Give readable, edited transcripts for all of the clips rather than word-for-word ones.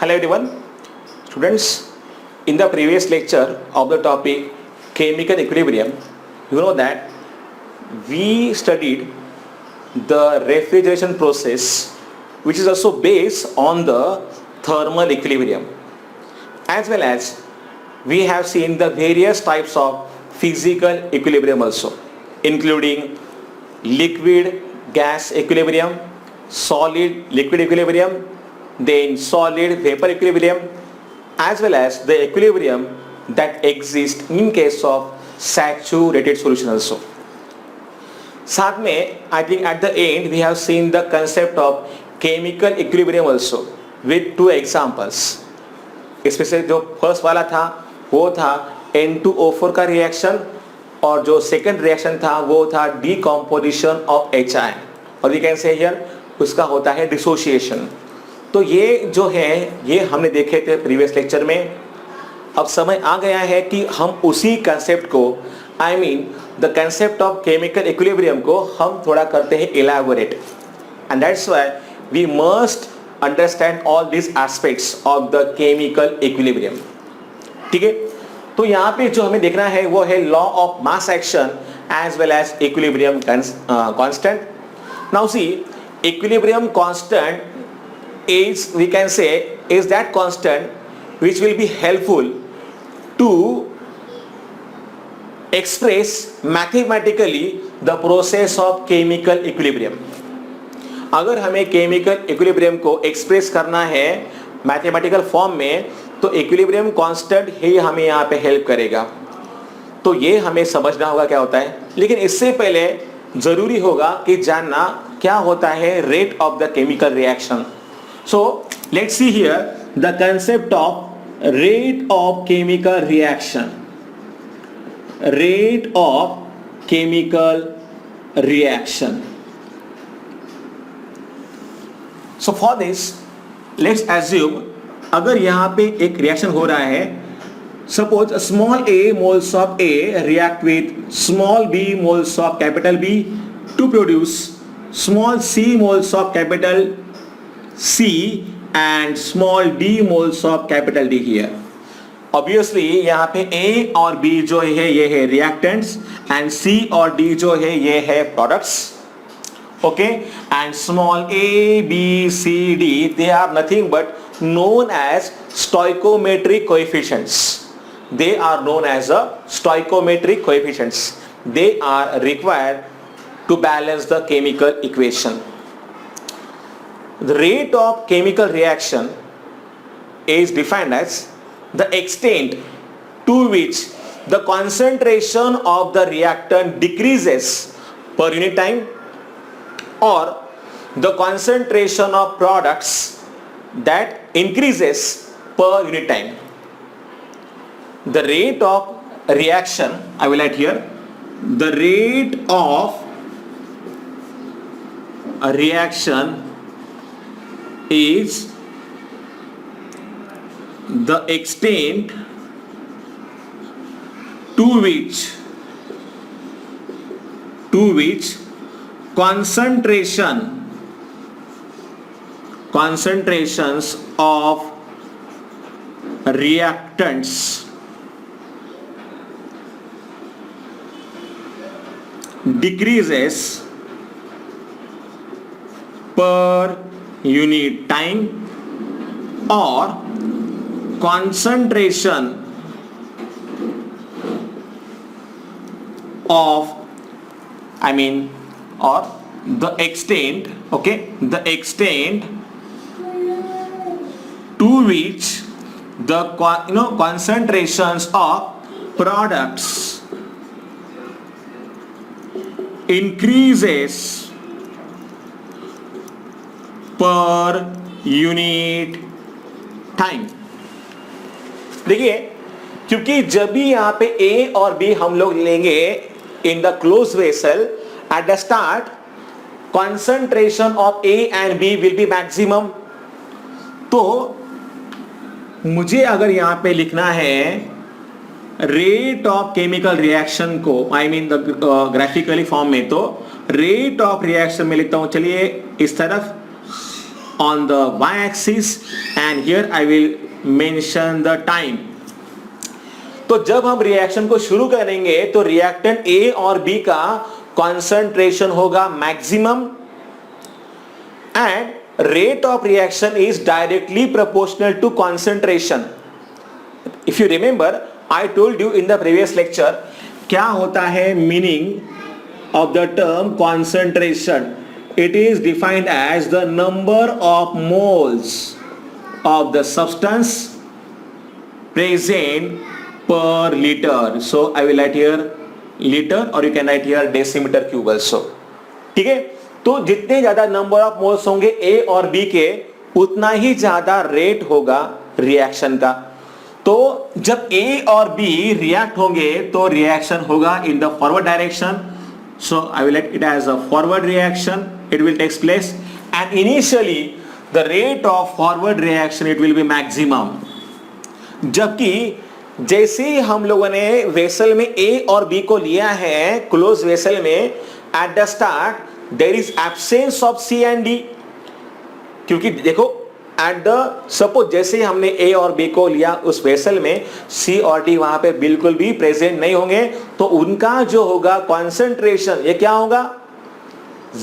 Hello everyone, students. In the previous lecture of the topic chemical equilibrium, you know that we studied the refrigeration process, which is also based on the thermal equilibrium, as well as we have seen the various types of physical equilibrium also, including liquid gas equilibrium, solid liquid equilibrium, then solid vapor equilibrium, as well as the equilibrium that exists in case of saturated solution also. साथ में I think at the end we have seen the concept of chemical equilibrium also with two examples. इसमें से जो first वाला था वो था N2O4 का रिएक्शन, और जो सेकंड रिएक्शन था वो था डीकम्पोजिशन ऑफ HI, और वी कैन से हियर उसका होता है डिसोसिएशन. तो ये जो है ये हमने देखे थे प्रीवियस लेक्चर में. अब समय आ गया है कि हम उसी कंसेप्ट को I mean the concept of chemical equilibrium को हम थोड़ा करते हैं elaborate, and that's why we must understand all this aspects of the chemical equilibrium. ठीक है, तो यहाँ पे जो हमें देखना है वो है law of mass action as well as equilibrium constant. Now see, equilibrium constant is, we can say, is that constant which will be helpful to express mathematically the process of chemical equilibrium. अगर हमें chemical equilibrium को express करना है mathematical form में, तो equilibrium constant ही हमें यहाँ पे help करेगा. तो ये हमें समझना होगा क्या होता है, लेकिन इससे पहले जरूरी होगा कि जानना क्या होता है rate of the chemical reaction. So let's see here the concept of rate of chemical reaction. Rate of chemical reaction. So for this, let's assume अगर यहाँ पे एक रिएक्शन हो रहा है, suppose small a moles of A react with small b moles of capital B to produce small c moles of capital C and small d moles of capital D here. Obviously यहाँ पे A और B जो है ये है reactants and C और D जो है ये है products. Okay, and small a, b, c, d, they are nothing but known as stoichiometric coefficients. They are known as a stoichiometric coefficients. They are required to balance the chemical equation. The rate of chemical reaction is defined as the extent to which the concentration of the reactant decreases per unit time, or the concentration of products that increases per unit time. The rate of reaction, I will write here, the rate of a reaction is the extent to which concentrations of reactants decreases per unit time, or concentration of or the extent, okay, the extent to which the concentrations of products increases per unit time. देखिए, क्योंकि जब भी यहाँ पे A और B हम लोग लेंगे in the close vessel, eight the start concentration of A and B will be maximum. तो मुझे अगर यहाँ पे लिखना है रेट ऑफ केमिकल रिएक्शन को, आई मीन ग्राफिकली फॉर्म में, तो रेट ऑफ रिएक्शन में लिखता हूं, चलिए इस तरफ, on the y-axis and here I will mention the time. तो जब हम रिएक्शन को शुरू करेंगे तो रिएक्टेंट ए और बी का कॉन्सेंट्रेशन होगा maximum and rate of reaction is directly proportional to concentration. If you remember, I told you in the previous lecture क्या होता है meaning of the term concentration. It is defined as the number of moles of the substance present per liter. So I will write here liter or you can write here decimeter cube also. ठीक है, तो जितने ज्यादा number of moles होंगे ए और B के उतना ही ज्यादा रेट होगा रिएक्शन का. तो जब ए और बी रिएक्ट होंगे तो रिएक्शन होगा in the forward direction. So I will write it as a forward reaction. It will takes place and initially the rate of forward reaction it will be maximum. जबकि जैसे ही हम लोगों ने vessel में ए और बी को लिया है क्लोज वेसल में, at the start there is absence of C and D. क्योंकि देखो एट द सपोज जैसे ही हमने ए और बी को लिया उस वेसल में, सी और डी वहां पे बिल्कुल भी प्रेजेंट नहीं होंगे, तो उनका जो होगा कॉन्सेंट्रेशन ये क्या होगा,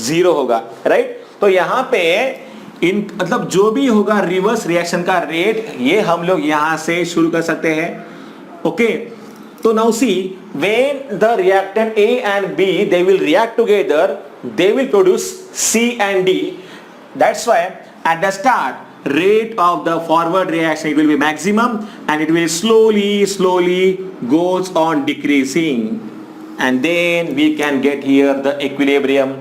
जीरो होगा. राइट. तो यहां पे इन मतलब जो भी होगा रिवर्स रिएक्शन का रेट ये हम लोग यहां से शुरू कर सकते हैं. ओके. तो now see when the reactant A and B they will react together, they will produce C and D. That's why at the start rate of the forward reaction it will be maximum and it will slowly goes on decreasing and then we can get here the equilibrium.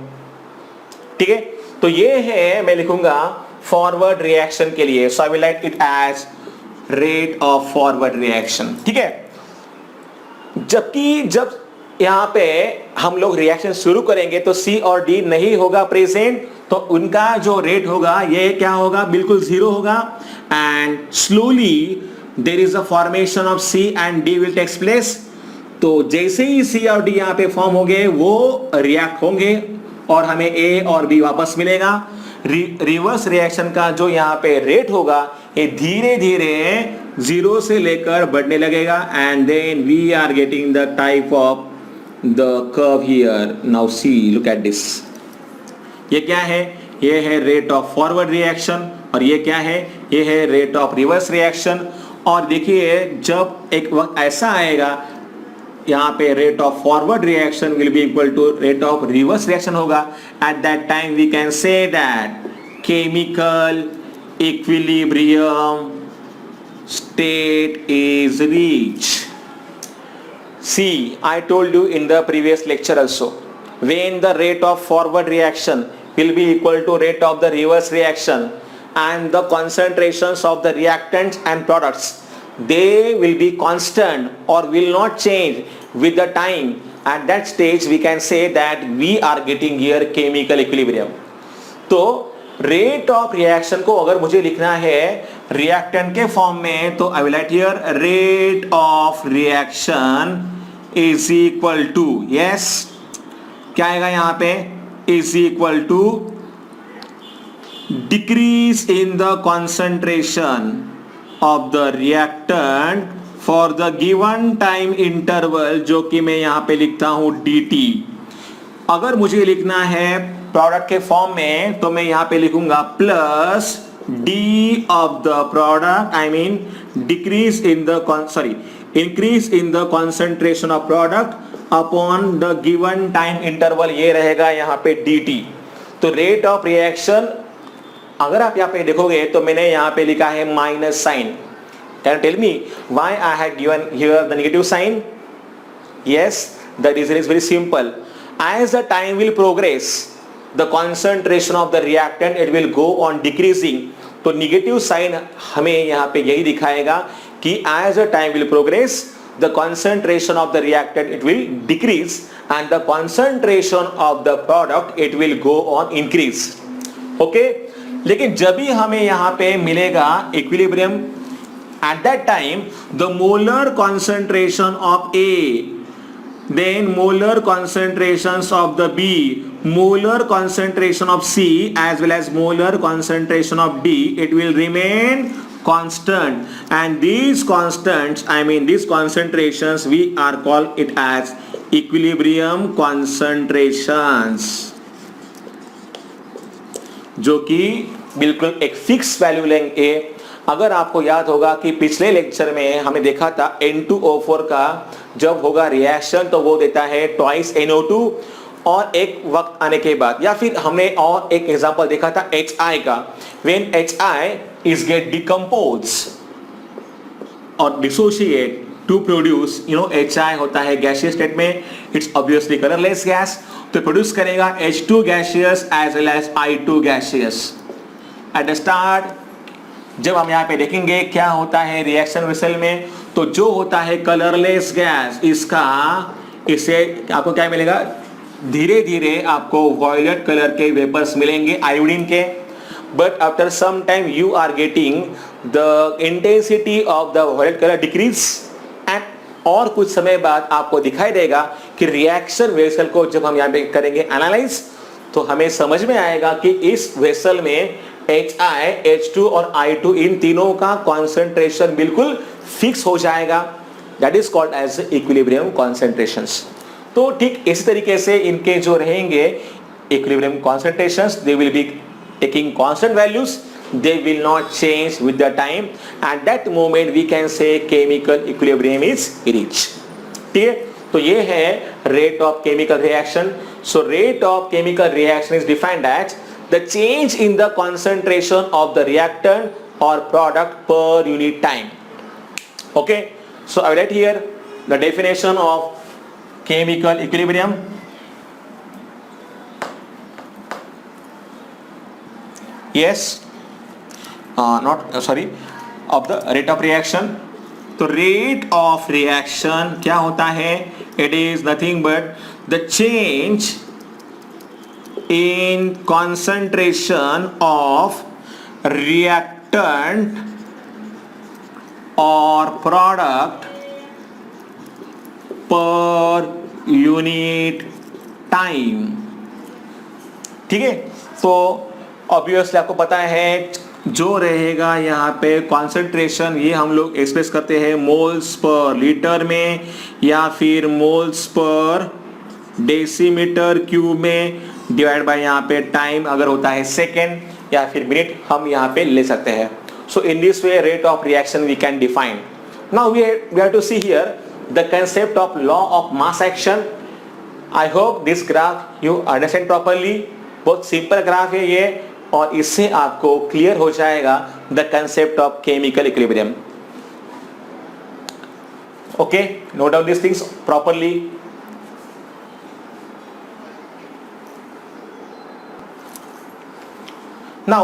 ठीक है. तो ये है मैं लिखूंगा forward reaction के लिए. So I will write it as rate of forward reaction. ठीक है. जबकि जब यहाँ पे हम लोग रिएक्शन शुरू करेंगे तो सी और डी नहीं होगा प्रेजेंट, तो उनका जो रेट होगा ये क्या होगा, बिल्कुल जीरो होगा. And slowly there is a formation of C and D will takes place. तो जैसे ही सी और डी यहाँ पे फॉर्म होंगे वो रिएक्ट होंगे और हमें ए और बी वापस मिलेगा. रिवर्स रिएक्शन का जो यहाँ पे रेट होगा ये धीरे धीरे जीरो से लेकर बढ़ने लगेगा and then we are getting the type of the curve here. Now see, look at this. ये क्या है, ये है रेट ऑफ फॉरवर्ड रिएक्शन और ये क्या है, ये है रेट ऑफ रिवर्स रिएक्शन. और देखिए जब एक वक्त ऐसा आएगा यहाँ पे rate of forward reaction will be equal to rate of reverse reaction होगा. At that time we can say that chemical equilibrium state is reached. See, I told you in the previous lecture also, when the rate of forward reaction will be equal to rate of the reverse reaction and the concentrations of the reactants and products, they will be constant or will not change with the time. At that stage we can say that we are getting here chemical equilibrium. तो rate of reaction को अगर मुझे लिखना है reactant के form में तो I will write here rate of reaction is equal to, yes क्या आएगा यहाँ पे, is equal to decrease in the concentration of the reactant for the given time interval, जो कि मैं यहाँ पे लिखता हूं dt. अगर मुझे लिखना है प्रोडक्ट के फॉर्म में तो मैं यहाँ पे लिखूंगा plus D of the product, I mean decrease in the increase in the concentration of product upon the given time interval, ये रहेगा यहाँ पे dt. तो रेट ऑफ रिएक्शन अगर आप यहाँ पे देखोगे तो मैंने यहाँ पे लिखा है minus sign. Can you tell me why I had given here the negative sign? Yes, the reason is very simple. As the time will progress, the concentration of the reactant it will go on decreasing. तो negative sign हमें यहाँ पे यही दिखाएगा कि as the time will progress, the concentration of the reactant it will decrease and the concentration of the product it will go on increase. Okay? लेकिन जब भी हमें यहाँ पे मिलेगा equilibrium, at that time the molar concentration of A then molar concentrations of the B, molar concentration of C as well as molar concentration of D, it will remain constant, and these constants, I mean these concentrations, we are called it as equilibrium concentrations, जो कि बिल्कुल एक fix value लेंगे। अगर आपको याद होगा कि पिछले लेक्चर में हमने देखा था N2O4 का जब होगा रिएक्शन तो वो देता है ट्वाइस NO2, और एक वक्त आने के बाद, या फिर हमने और एक एग्जांपल देखा था HI का, when HI is get decompose और dissociate to produce, HI होता है गैसियस स्टेट में, it's obviously colorless gas, तो प्रोड्यूस करेगा H2 gaseous as well as I2 gaseous। At the start जब हम यहाँ पे देखेंगे क्या होता है रिएक्शन वेसल में, तो जो होता है कलरलेस गैस, इससे आपको क्या मिलेगा, धीरे धीरे आपको वॉयलेट कलर के वेपर्स मिलेंगे आयोडीन के, but after some time you are getting the intensity of the violet colour decrease, and और कुछ समय बाद आपको दिखाई देगा कि रिएक्शन वेसल को जब हम यहाँ पे करेंगे एनालाइज, तो हमें समझ में आएगा कि इस वेसल में HI, H2 और I2 इन तीनों का कॉन्सेंट्रेशन बिल्कुल फिक्स हो जाएगा, that is called as equilibrium concentrations. तो ठीक इसी तरीके से इनके जो रहेंगे equilibrium concentrations, they will be taking constant values, they will not change with the time, and that moment we can say chemical equilibrium is reached। ठीक है, तो ये है rate of chemical reaction। So rate of chemical reaction is defined as the change in the concentration of the reactant or product per unit time। Okay, so I will write here the definition of chemical equilibrium। Yes, of the rate of reaction। तो rate of reaction क्या होता है, it is nothing but the change in concentration of reactant or product per unit time। ठीक है, तो obviously आपको पता है जो रहेगा यहाँ पे कॉन्सेंट्रेशन, ये हम लोग एक्सप्रेस करते हैं मोल्स पर लीटर में या फिर मोल्स पर डेसीमीटर क्यूब में, डिवाइड बाय यहाँ पे टाइम अगर होता है सेकेंड या फिर मिनट हम यहाँ पे ले सकते हैं। So in this way rate of reaction we can define. Now we have to see here the concept of law of mass action. I hope this graph you understand properly. बहुत simple graph है ये, और इससे आपको clear हो जाएगा the concept of chemical equilibrium. Okay, note down this things properly. Now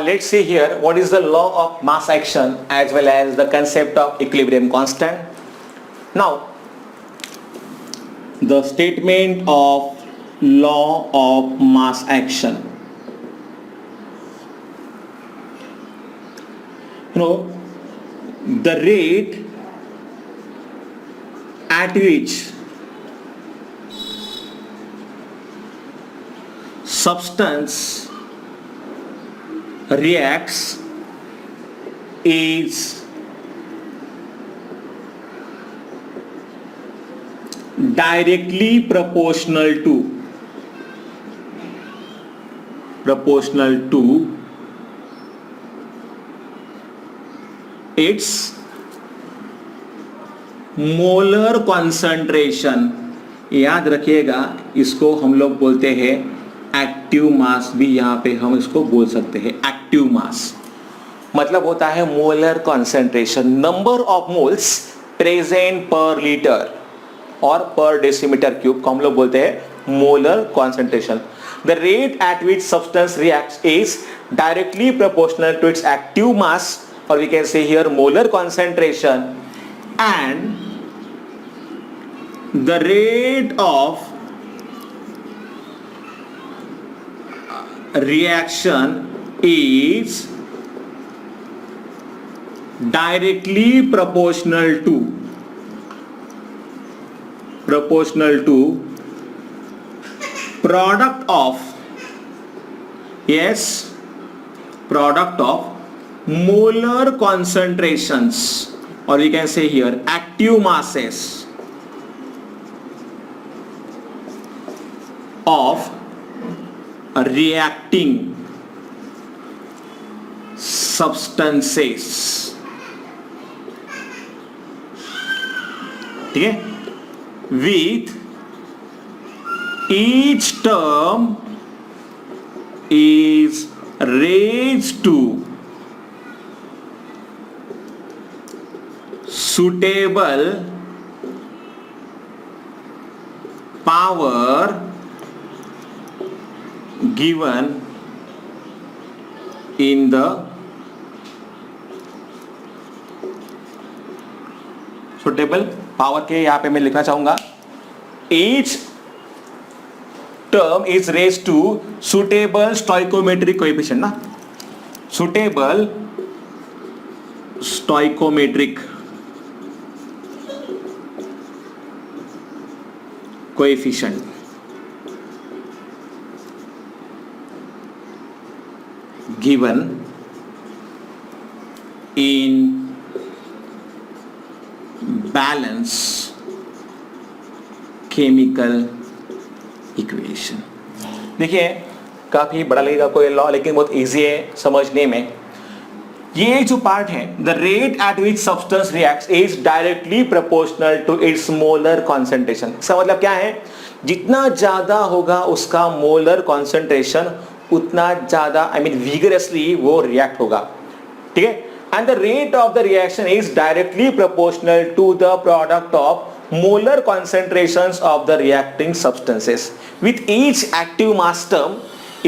let's see here what is the law of mass action as well as the concept of equilibrium constant. Now the statement of law of mass action. The rate at which substance reacts is directly proportional to its molar concentration. याद रखिएगा, इसको हम लोग बोलते हैं active mass, भी यहाँ पे हम इसको बोल सकते हैं एक्टिव मास। मतलब होता है molar concentration, number of moles present per litre और पर डेसीमीटर क्यूब को हम लोग बोलते हैं molar concentration. The rate at which substance reacts is directly proportional to its active mass, or we can say here molar concentration, and the rate of reaction is directly proportional to proportional to product of, yes, product of molar concentrations, or we can say here active masses of reacting substances. ठीक है, with each term is raised to suitable power given in the suitable power के यहां पे मैं लिखना चाहूंगा each term is raised to suitable stoichiometric coefficient ना, suitable stoichiometric coefficient given in balance chemical equation. देखिए काफी बड़ा लगेगा कोई लॉ, लेकिन बहुत इजी है समझने में. ये जो पार्ट है, the rate at which substance reacts is directly proportional to its molar concentration. इसका मतलब क्या है, जितना ज्यादा होगा उसका मोलर कॉन्सेंट्रेशन उतना ज्यादा विगरसली वो रिएक्ट होगा. ठीक है, and the rate of the reaction is directly proportional to the product of molar concentrations of the reacting substances with each active mass term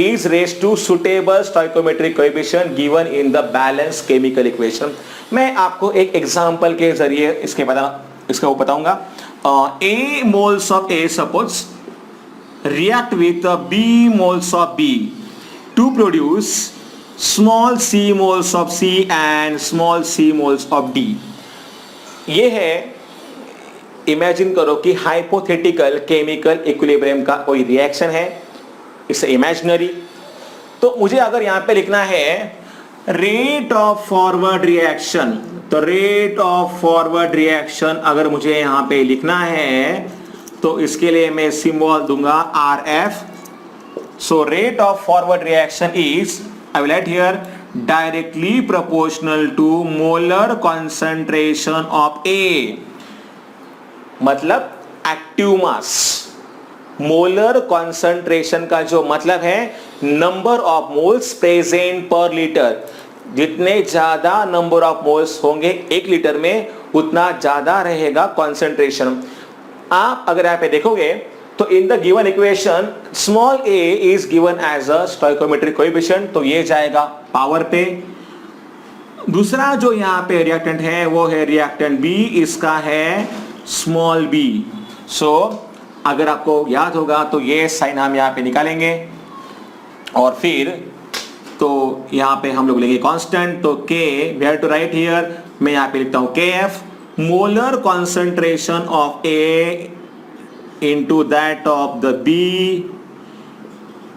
is raised to suitable stoichiometric coefficient given in the balanced chemical equation. मैं आपको एक example के जरिए इसका बताऊंगा. A moles of A suppose react with B moles of B to produce small c moles of C and small c moles of D. ये है, imagine करो कि हाइपोथेटिकल केमिकल इक्विलिब्रियम का कोई रिएक्शन है, इट्स इमेजिनरी. तो मुझे अगर यहां पे लिखना है रेट ऑफ फॉरवर्ड रिएक्शन, तो रेट ऑफ फॉरवर्ड रिएक्शन अगर मुझे यहां पे लिखना है तो इसके लिए मैं सिंबल दूंगा RF. So rate of forward reaction is, I will write here, directly proportional to molar concentration of A. मतलब एक्टिव मास. मोलर कॉन्सेंट्रेशन का जो मतलब है number of moles present per litre. जितने ज्यादा नंबर ऑफ मोल्स होंगे एक litre में उतना ज्यादा रहेगा कॉन्सेंट्रेशन. आप अगर यहाँ पे देखोगे तो in the given equation small a is given as a stoichiometric coefficient, तो ये जाएगा पावर पे. दूसरा जो यहाँ पे रिएक्टेंट है वो है रिएक्टेंट B, इसका है स्मॉल b. सो अगर आपको याद होगा तो ये साइन हम यहाँ पे निकालेंगे और फिर तो यहाँ पे हम लोग लेंगे कांस्टेंट. तो K we have to write here, मैं यहाँ पे लिखता हूँ KF, molar concentration of A into that of the B.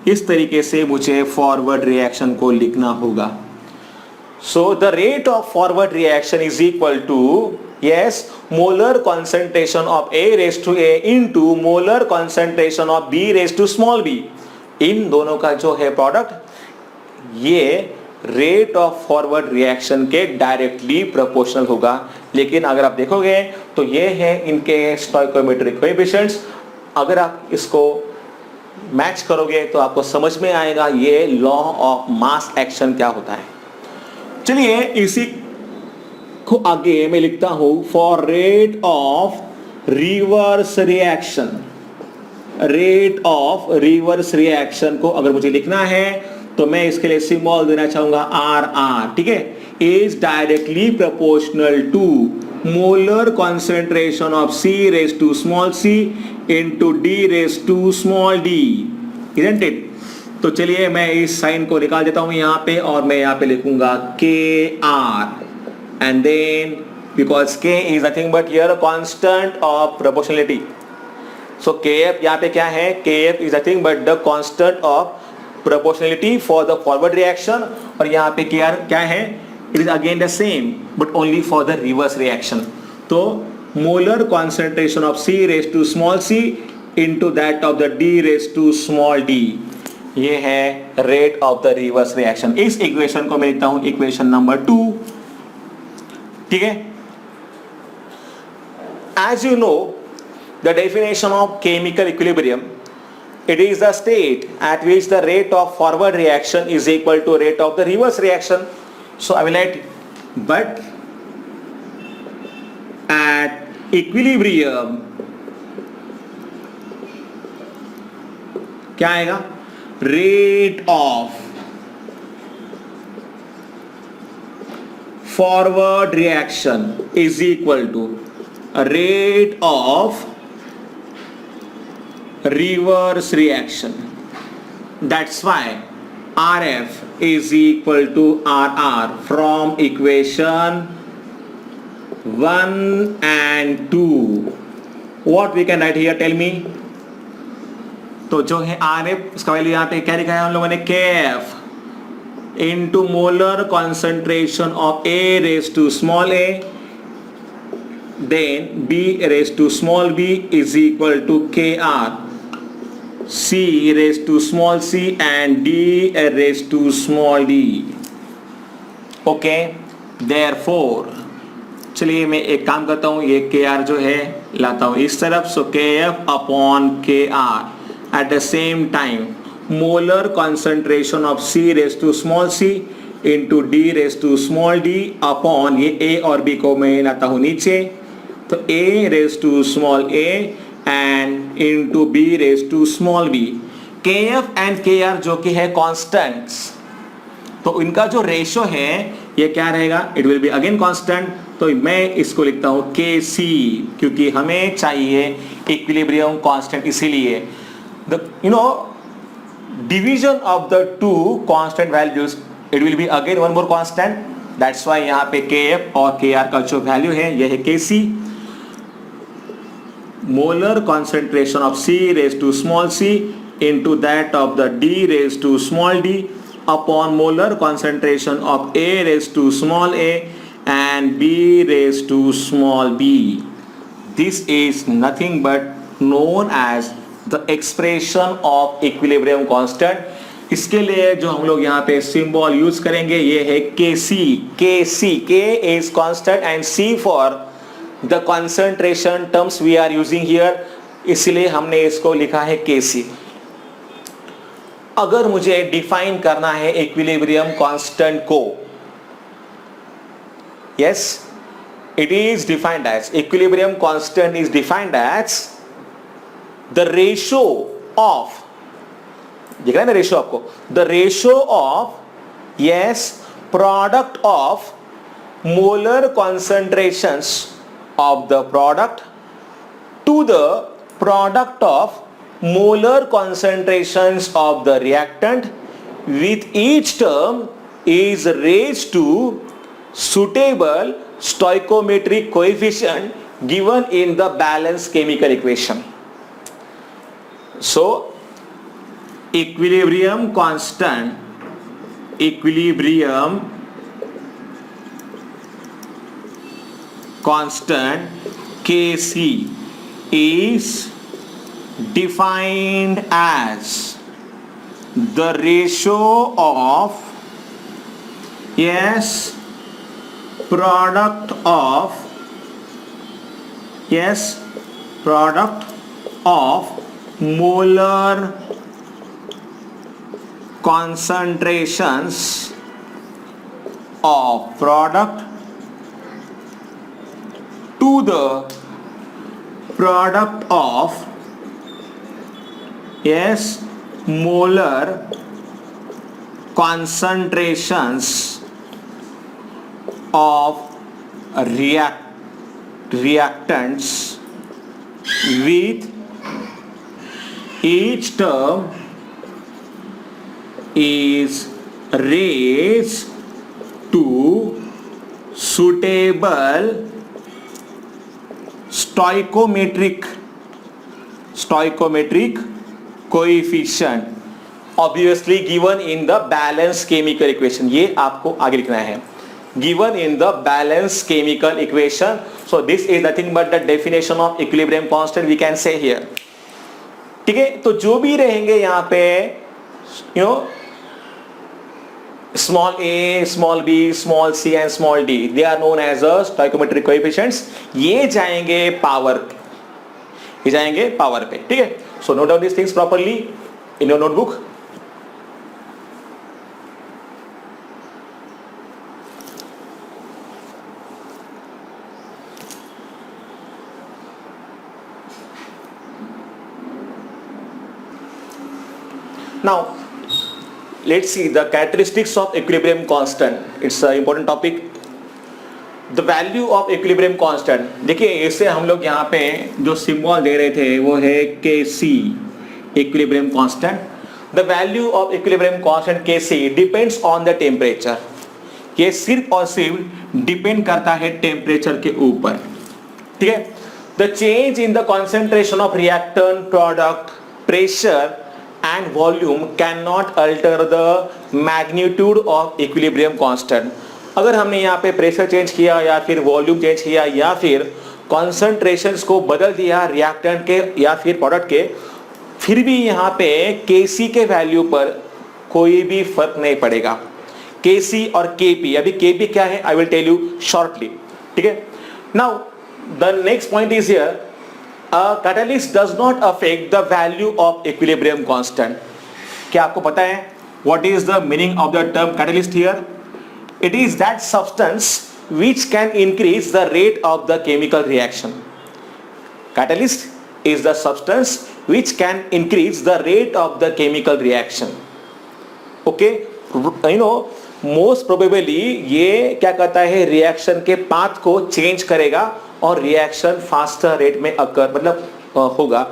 इस तरीके से मुझे फॉरवर्ड रिएक्शन को लिखना होगा. So the rate of forward reaction is equal to, yes, molar concentration of A raise to A into molar concentration of B raise to small b. इन दोनों का जो है प्रोडक्ट, ये रेट ऑफ फॉरवर्ड रिएक्शन के directly proportional होगा. लेकिन अगर आप देखोगे तो ये है इनके स्टोइकोमेट्रिक कोएफिशिएंट्स. अगर आप इसको मैच करोगे तो आपको समझ में आएगा ये लॉ ऑफ मास एक्शन क्या होता है. चलिए इसी को आगे मैं लिखता हूं, for rate of reverse reaction. Rate of reverse reaction को अगर मुझे लिखना है तो मैं इसके लिए सिंबल देना चाहूंगा RR. ठीक है, is directly proportional to molar concentration of C raise to small c into D raise to small d. Isn't it? तो चलिए मैं इस साइन को निकाल देता हूं यहां पे और मैं यहां पे लिखूंगा KR and then because K is nothing but here constant of proportionality. So KF यहाँ पे क्या है, KF is nothing but the constant of proportionality for the forward reaction, और यहाँ पे क्या है, it is again the same but only for the reverse reaction. तो molar concentration of C raise to small c into that of the D raise to small d, ये है rate of the reverse reaction. इस equation को मैं लिखता हूं equation number 2. ठीक है. As you know, the definition of chemical equilibrium, it is the state at which the rate of forward reaction is equal to rate of the reverse reaction. So I will write, but at equilibrium क्या आएगा, rate of forward reaction is equal to rate of reverse reaction. That's why RF is equal to RR from equation 1 and 2. What we can write here, tell me. तो जो है RF, उसका value यहाँ पे क्या लिखा है हम लोगों ने, KF into molar concentration of A raised to small a, then B raised to small b is equal to KR, C raised to small c and D raised to small d. Okay, therefore चलिए मैं एक काम करता हूँ, ये KR जो है लाता हूँ इस तरफ. सो KF upon KR at the same time molar concentration of C raised to small c into D raised to small d upon ये A और B को मैं लाता हूँ नीचे, तो A raised to small a and into B raised to small b. KF and KR जो कि है कांस्टेंट्स, तो इनका जो रेशो है ये क्या रहेगा, it will be again constant. तो मैं इसको लिखता हूँ KC, क्योंकि हमें चाहिए इक्विलिब्रियम कांस्टेंट, इसीलिए the division of the two constant values, it will be again one more constant. That's why यहाँ पे KF और KR का जो वैल्यू है यह है KC. molar concentration of C raised to small c into that of the D raised to small d upon molar concentration of A raised to small a and B raised to small b. This is nothing but known as the expression of equilibrium constant. इसके लिए जो हम लोग यहाँ पे symbol use करेंगे ये है KC. K is constant and C for the concentration terms we are using here, इसलिए हमने इसको लिखा है KC. अगर मुझे डिफाइन करना है इक्विलिब्रियम कांस्टेंट को, yes, it is defined as, equilibrium constant is defined as the ratio of, दिख रहा है ना रेशियो आपको, the ratio of, yes, product of molar concentrations of the product to the product of molar concentrations of the reactant, with each term is raised to suitable stoichiometric coefficient given in the balanced chemical equation. So equilibrium constant, KC is defined as the ratio of, yes, product of molar concentrations of product to the product of, yes, molar concentrations of reactants, with each term is raised to suitable stoichiometric stoichiometric coefficient obviously given in the balanced chemical equation. ये आपको आगे लिखना है, given in the balanced chemical equation. So this is nothing but the definition of equilibrium constant we can say here. ठीक है, तो जो भी रहेंगे यहाँ पे you know small a, small b, small c and small d, they are known as a stoichiometric coefficients. ये जाएंगे पावर, ये जाएंगे पावर पे. ठीक है, so note down these things properly in your notebook. Now let's see the characteristics of equilibrium constant. It's an important topic. The value of equilibrium constant. देखिए इसे हम लोग यहाँ पे जो सिंबल दे रहे थे वो है Kc, equilibrium constant. The value of equilibrium constant Kc depends on the temperature. ये सिर्फ और सिर्फ डिपेंड करता है टेम्परेचर के ऊपर. ठीक है, the change in the concentration of reactant, product, pressure and volume cannot alter the magnitude of equilibrium constant. अगर हमने यहाँ पे प्रेशर चेंज किया या फिर वॉल्यूम चेंज किया या फिर कॉन्सेंट्रेशंस को बदल दिया रिएक्टेंट के या फिर प्रोडक्ट के, फिर भी यहाँ पे Kc के वैल्यू पर कोई भी फर्क नहीं पड़ेगा. Kc और Kp, अभी Kp क्या है I will tell you shortly. ठीक है, now the next point is here, a catalyst does not affect the value of equilibrium constant. क्या आपको पता है what is the meaning of the term catalyst here? It is that substance which can increase the rate of the chemical reaction. Catalyst is the substance which can increase the rate of the chemical reaction. Okay, you know most probably ये क्या करता है, reaction के path को change करेगा और reaction faster rate में occur मतलब होगा.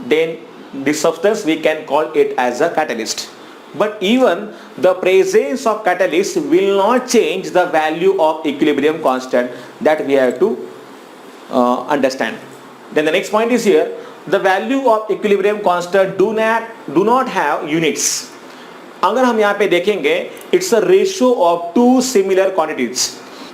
Then this substance we can call it as a catalyst. But even the presence of catalyst will not change the value of equilibrium constant. That we have to understand. Then the next point is here, the value of equilibrium constant do not have units. अगर हम यहाँ पे देखेंगे, it's a ratio of two similar quantities.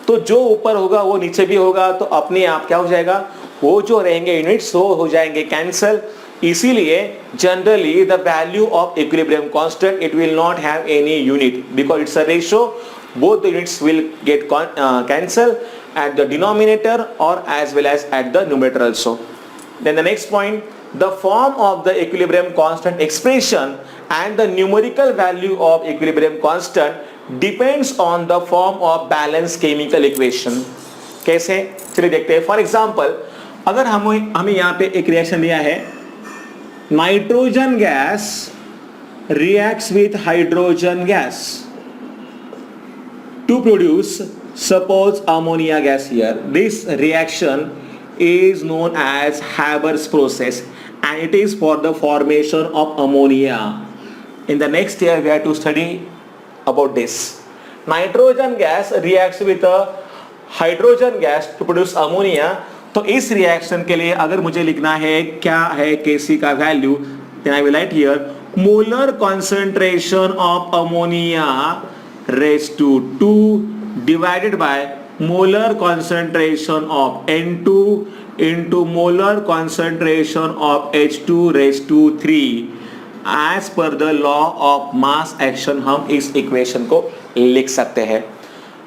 तो जो ऊपर होगा वो नीचे भी होगा, तो अपने आप क्या हो जाएगा, वो जो रहेंगे यूनिट्स वो हो जाएंगे कैंसल. इसीलिए generally the value of equilibrium constant it will not have any unit because it's a ratio. Both the units will get cancel at the denominator or as well as at the numerator also. Then the next point, the form of the equilibrium constant expression and the numerical value of equilibrium constant depends on the form of balanced chemical equation. कैसे, चलिए देखते हैं. For example, अगर हमें यहाँ पे एक reaction दिया है, nitrogen gas reacts with hydrogen gas to produce, suppose, ammonia gas here. This reaction is known as Haber's process and it is for the formation of ammonia. In the next year we have to study about this. Nitrogen gas reacts with a hydrogen gas to produce ammonia. तो इस reaction के लिए अगर मुझे लिखना है क्या है Kc का value, then I will write here molar concentration of ammonia raised to 2 divided by molar concentration of N2 into molar concentration of H2 raised to 3 as per the law of mass action. हम इस equation को लिख सकते हैं.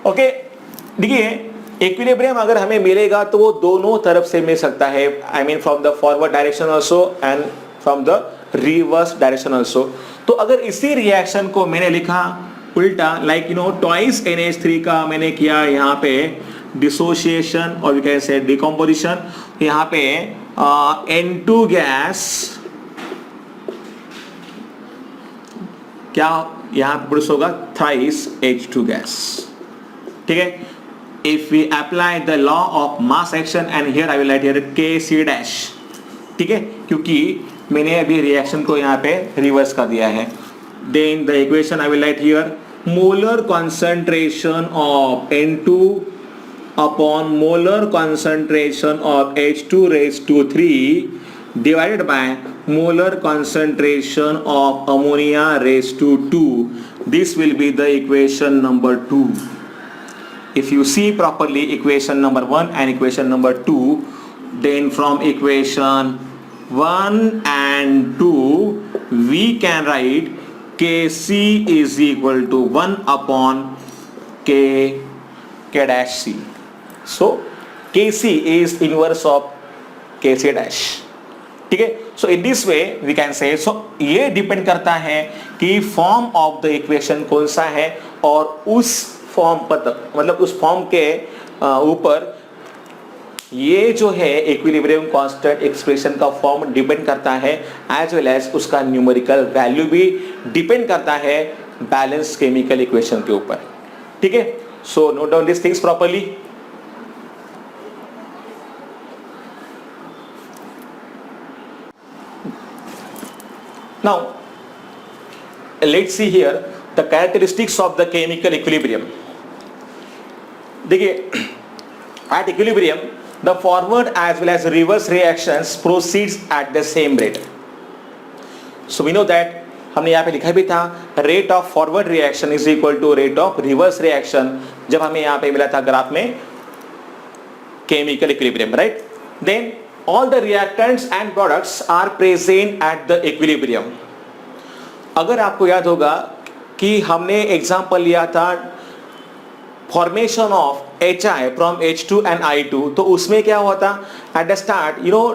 Okay, देखिए equilibrium अगर हमें मिलेगा तो वो दोनों तरफ से मिल सकता है. I mean from the forward direction also and from the reverse direction also. तो अगर इसी रिएक्शन को मैंने लिखा उल्टा, like you know twice NH3 का मैंने किया यहाँ पे डिसोसिएशन और कैसे डिकम्पोजिशन, यहाँ पे N2 गैस क्या यहाँ पे प्रोड्यूस होगा, थ्राइस H2 गैस. ठीक है, if we apply the law of mass action and here I will write here Kc dash. ठीक है, क्योंकि मैंने अभी रिएक्शन को यहाँ पे रिवर्स कर दिया है. Then the equation I will write here molar concentration of N2 upon molar concentration of H2 raised to 3 divided by molar concentration of ammonia raised to 2. This will be the equation number 2. If you see properly equation number 1 and equation number 2, then from equation 1 and 2 we can write Kc is equal to 1 upon K dash C. So Kc is inverse of Kc dash. ठीक है, so in this way we can say, so ये depend करता है कि form of the equation कौन सा है और उस फॉर्म पर, मतलब उस फॉर्म के ऊपर ये जो है इक्विलिब्रियम कांस्टेंट एक्सप्रेशन का फॉर्म डिपेंड करता है, एज वेल एज उसका न्यूमेरिकल वैल्यू भी डिपेंड करता है बैलेंस केमिकल इक्वेशन के ऊपर. ठीक है, so note down this things properly. Now, let's see here the characteristics of the chemical equilibrium. देखिए, at equilibrium, the forward as well as reverse reactions proceeds at the same rate. So we know that हमने यहाँ पे लिखा भी था rate of forward reaction is equal to rate of reverse reaction, जब हमें यहाँ पे मिला था ग्राफ में chemical equilibrium, right? Then all the reactants and products are present at the equilibrium. अगर आपको याद होगा कि हमने एग्जांपल लिया था formation of HI from H2 and I2, तो उसमें क्या हुआ था at the start, you know,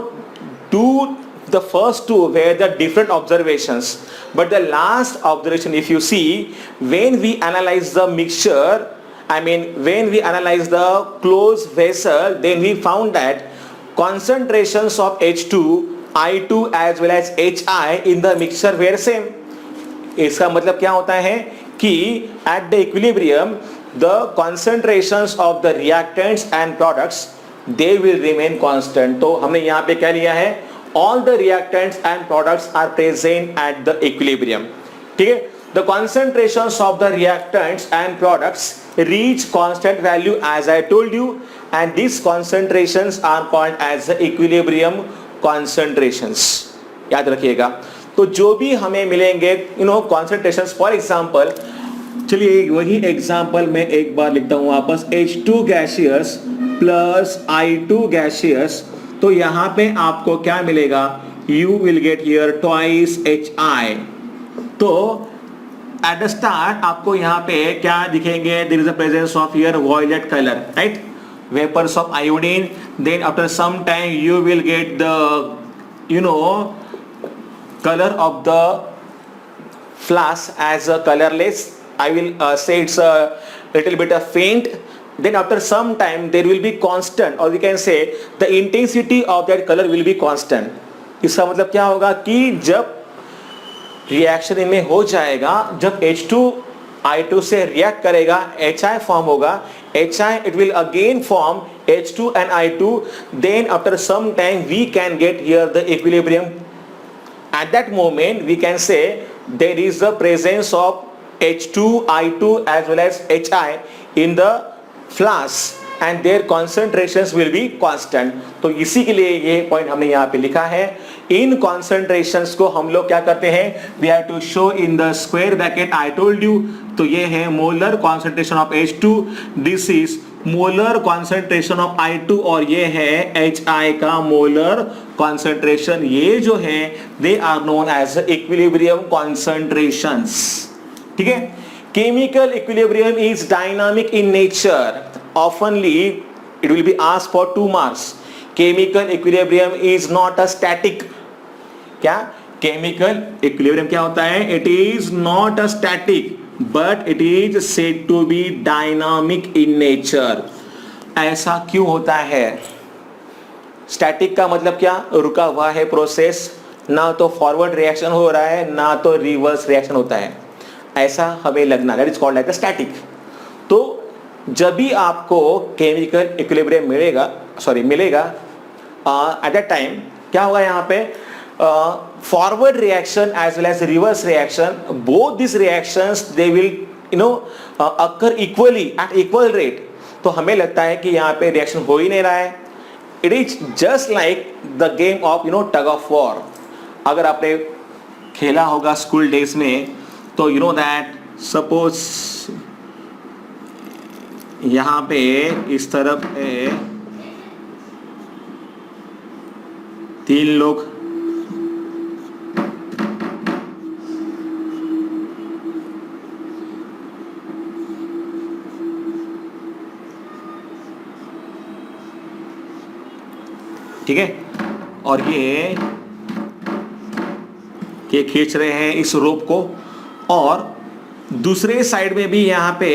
to the first two were the different observations, but the last observation if you see, when we analyse the mixture, I mean when we analyze the closed vessel, then we found that concentrations of H2, I2 as well as HI in the mixture were same. इसका मतलब क्या होता है कि at the equilibrium the concentrations of the reactants and products they will remain constant. तो हमने यहाँ पे क्या लिया है, all the reactants and products are present at the equilibrium. ठीक है, the concentrations of the reactants and products reach constant value as I told you, and these concentrations are called as the equilibrium concentrations. याद रखिएगा. तो जो भी हमें मिलेंगे you know concentrations, for example, चलिए वही एग्जाम्पल मैं एक बार लिखता हूँ वापस, H2 gaseous plus I2 gaseous, तो यहाँ पे आपको क्या मिलेगा, you will get here twice HI. तो at the start आपको यहाँ पे क्या दिखेंगे, there is a presence of here violet color, right, vapors of iodine. Then after some time you will get the, you know, color of the flask as a colorless. I will say it's a little bit of faint. Then after some time there will be constant, or we can say the intensity of that color will be constant. इसका मतलब क्या होगा कि जब reaction इनमें हो जाएगा, जब H2 I2 से रिएक्ट करेगा, HI फॉर्म होगा, HI it will again form H2 and I2. Then after some time we can get here the equilibrium. At that moment we can say there is the presence of H2, I2 as well as HI in the flask and their concentrations will be constant. तो इसी के लिए ये point हमने यहाँ पे लिखा है. इन concentrations को हम लोग क्या करते हैं, we have to show in the square bracket I told you. तो ये है molar concentration of H2, this is molar concentration of I2, और ये है HI का molar concentration. ये जो है they are known as equilibrium concentrations. ठीक है, chemical equilibrium is dynamic in nature. Oftenly it will be asked for 2 marks. Chemical equilibrium is not a static. क्या chemical equilibrium क्या होता है, it is not a static but it is said to be dynamic in nature. ऐसा क्यों होता है? Static का मतलब क्या, रुका हुआ है प्रोसेस, ना तो फॉरवर्ड रिएक्शन हो रहा है ना तो रिवर्स रिएक्शन होता है, ऐसा हमें लगना, that is called like a static. तो जब भी आपको केमिकल इक्विलिब्रियम मिलेगा एट दैट टाइम क्या होगा, यहाँ पे forward reaction as well as reverse reaction, both these reactions they will occur equally at equal rate. तो हमें लगता है कि यहाँ पे रिएक्शन हो ही नहीं रहा है, it is just like the game of tug of war. अगर आपने खेला होगा स्कूल डेज में तो यू नो दैट सपोज यहां पे इस तरफ है 3 लोग, ठीक है, और ये खींच रहे हैं इस रोप को, और दूसरे साइड में भी यहाँ पे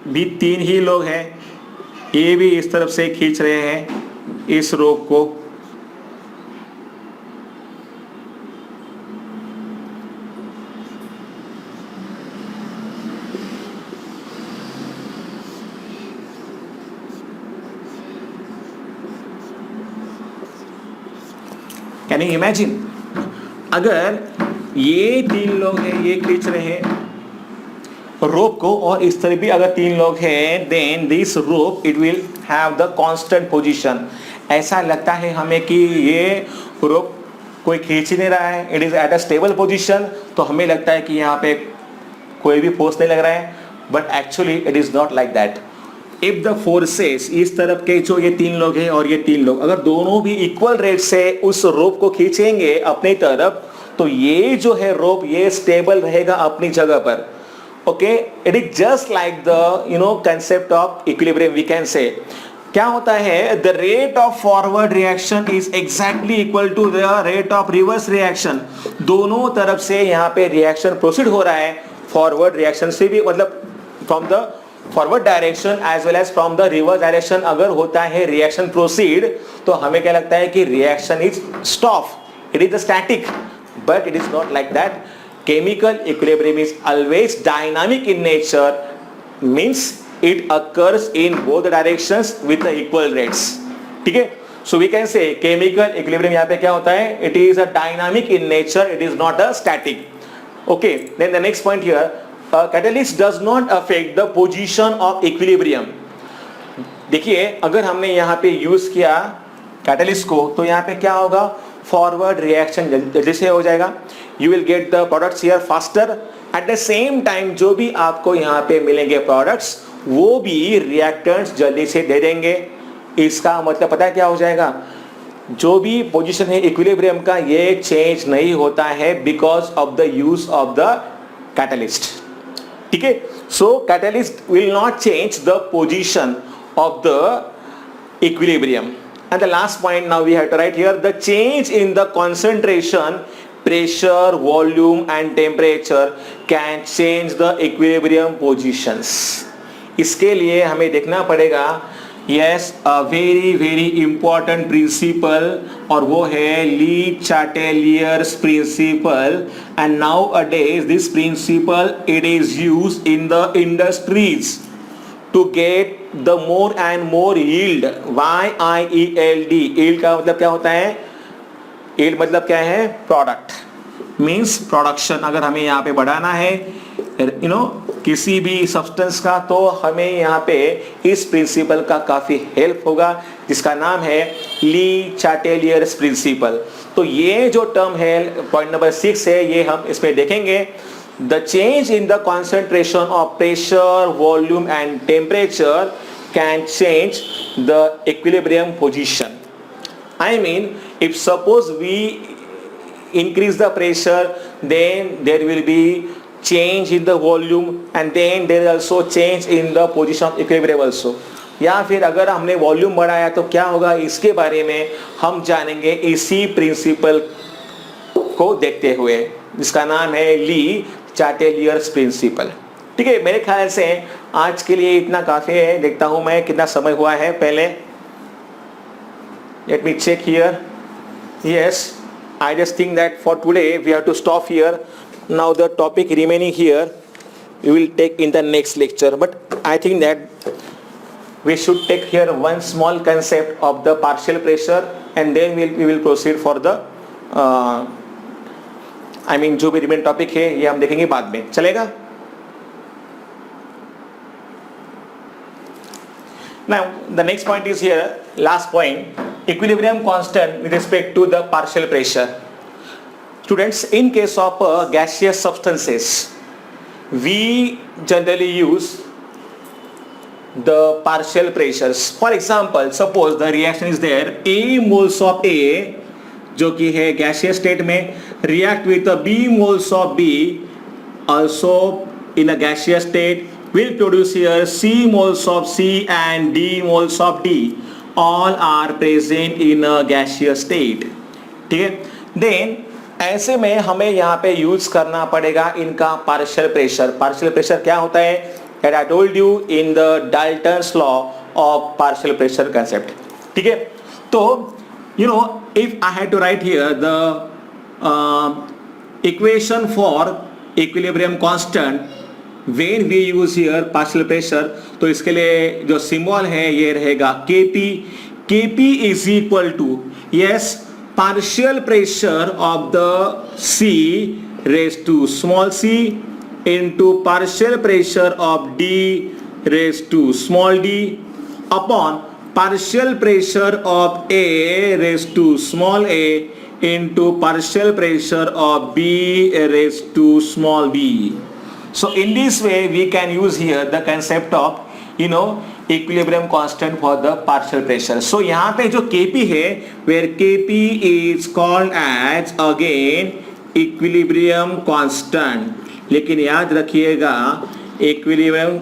भी 3 ही लोग हैं, ये भी इस तरफ से खींच रहे हैं इस रोप को. कैन यू इमेजिन, अगर ये 3 लोग हैं, ये खींच रहे हैं रोप को, और इस तरह भी अगर 3 लोग हैं, then this rope it will have the constant position. ऐसा लगता है हमें कि ये रोप कोई खींच ही नहीं रहा है, it is at a stable position. तो हमें लगता है कि यहाँ पे कोई भी फोर्स नहीं लग रहा है, but actually it is not like that. If the forces, इस तरफ के जो ये 3 लोग हैं और ये 3 लोग, अगर दोनों भी इक्वल रेट से उस रोप को खींचेंगे अपनी तरफ, तो ये जो है रोप ये स्टेबल रहेगा अपनी जगह पर. Okay, it is just like the concept of equilibrium. We can say क्या होता है, the rate of forward reaction is exactly equal to the rate of reverse reaction. दोनों तरफ से यहाँ पे रिएक्शन प्रोसीड हो रहा है, फॉरवर्ड रिएक्शन से भी, मतलब from the forward direction as well as from the reverse direction अगर होता है रिएक्शन प्रोसीड, तो हमें क्या लगता है कि reaction is stop, it is the static. But it is not like that. Chemical equilibrium is always dynamic in nature, means it occurs in both the directions with the equal rates. ठीक है, so we can say chemical equilibrium यहाँ पे क्या होता है, it is a dynamic in nature, it is not a static. Okay, then the next point here, catalyst does not affect the position of equilibrium. देखिए, अगर हमने यहाँ पे यूज किया कैटलिस्ट को, तो यहाँ पे क्या होगा, फॉरवर्ड रिएक्शन जल्दी से हो जाएगा. You will get the products here faster. At the same time जो भी आपको यहाँ पे मिलेंगे प्रोडक्ट्स, वो भी रिएक्टेंट्स जल्दी से दे देंगे. इसका मतलब पता है क्या हो जाएगा, जो भी पोजीशन है इक्विलिब्रियम का, ये चेंज नहीं होता है because of the use of the catalyst. ठीक है, so catalyst will not change the position of the equilibrium. And the last point now we have to write here, the change in the concentration, pressure, volume and temperature can change the equilibrium positions. इसके लिए हमें देखना पड़ेगा, yes, a very very important principle, और वो है Le-Chatelier's principle. And nowadays this principle it is used in the industries to get the more and more yield. YIELD, yield का मतलब क्या होता है, yield मतलब क्या है, प्रोडक्ट, मीन्स प्रोडक्शन. अगर हमें यहाँ पे बढ़ाना है किसी भी सब्सटेंस का, तो हमें यहाँ पे इस प्रिंसिपल का काफी हेल्प होगा, जिसका नाम है ली-चाटेलियर्स प्रिंसिपल. तो ये जो टर्म है पॉइंट नंबर 6 है, ये हम इसमें देखेंगे. The change in the concentration of pressure, volume and temperature can change the equilibrium position. I mean, if suppose we increase the pressure, then there will be change in the volume, and then there is also change in the position of equilibrium also. या फिर अगर हमने volume बढ़ाया तो क्या होगा, इसके बारे में हम जानेंगे इसी प्रिंसिपल को देखते हुए, जिसका नाम है ली-चाटेलियर्स प्रिंसिपल. ठीक है, मेरे ख्याल से आज के लिए इतना काफी है. देखता हूं मैं कितना समय हुआ है. पहले let me check here. Yes, I just think that for today we have to stop here. Now the topic remaining here we will take in the next lecture, but I think that we should take here one small concept of the partial pressure, and then we will proceed for the जो भी remain topic है ये हम देखेंगे बाद में. चलेगा? Now the next point is here, last point, equilibrium constant with respect to the partial pressure. Students, in case of gaseous substances, we generally use the partial pressures. For example, suppose the reaction is there, A moles of A जो कि है gaseous state में, react with the B moles of B also in a gaseous state, will produce here C moles of C and D moles of D. All are present in a gaseous state. ठीक है, then ऐसे में हमें यहाँ पे use करना पड़ेगा इनका पार्शियल प्रेशर. पार्शियल प्रेशर क्या होता है, that I told you in the Dalton's law of partial pressure concept. ठीक है, तो you know, if I had to write here the equation for equilibrium constant when we use here partial pressure, तो इसके लिए जो symbol है ये रहेगा Kp. Kp is equal to, yes, partial pressure of the C raised to small c into partial pressure of D raised to small d upon partial pressure of A raised to small a into partial pressure of B raised to small b. So in this way we can use here the concept of, you know, equilibrium constant for the partial pressure. So यहाँ पे जो Kp है, where Kp is called as again equilibrium constant. लेकिन याद रखिएगा equilibrium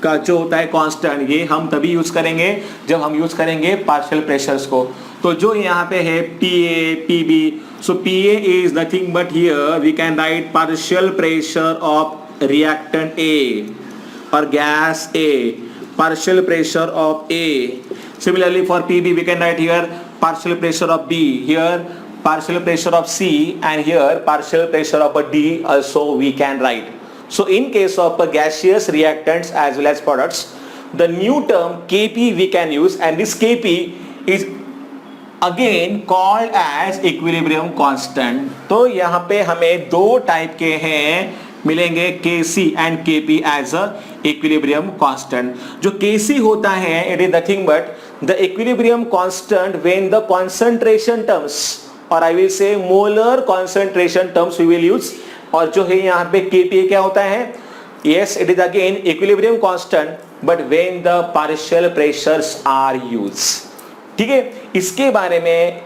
का जो होता है कांस्टेंट, ये हम तभी यूज करेंगे जब हम यूज करेंगे पार्शियल प्रेशर्स को. तो जो यहाँ पे है PA, PB, so PA is nothing but here we can write partial pressure of reactant A or gas A, partial pressure of A. Similarly for PB we can write here partial pressure of B, here partial pressure of C, and here partial pressure of a D also we can write. So in case of gaseous reactants as well as products, the new term Kp we can use, and this Kp is again called as equilibrium constant. तो यहाँ पे हमें दो type के हैं मिलेंगे, Kc and Kp as a equilibrium constant. जो Kc होता है, it is nothing but the equilibrium constant when the concentration terms, or I will say molar concentration terms we will use. और जो है यहाँ पे Kp क्या होता है, yes, it is again equilibrium constant but when the partial pressures are used. ठीक है, इसके बारे में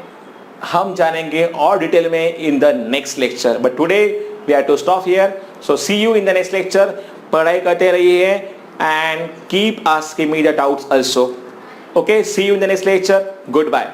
हम जानेंगे और डिटेल में in the next lecture. But today we have to stop here. So see you in the next lecture. पढ़ाई करते रहिए and keep asking me the doubts also. Okay, see you in the next lecture. Goodbye.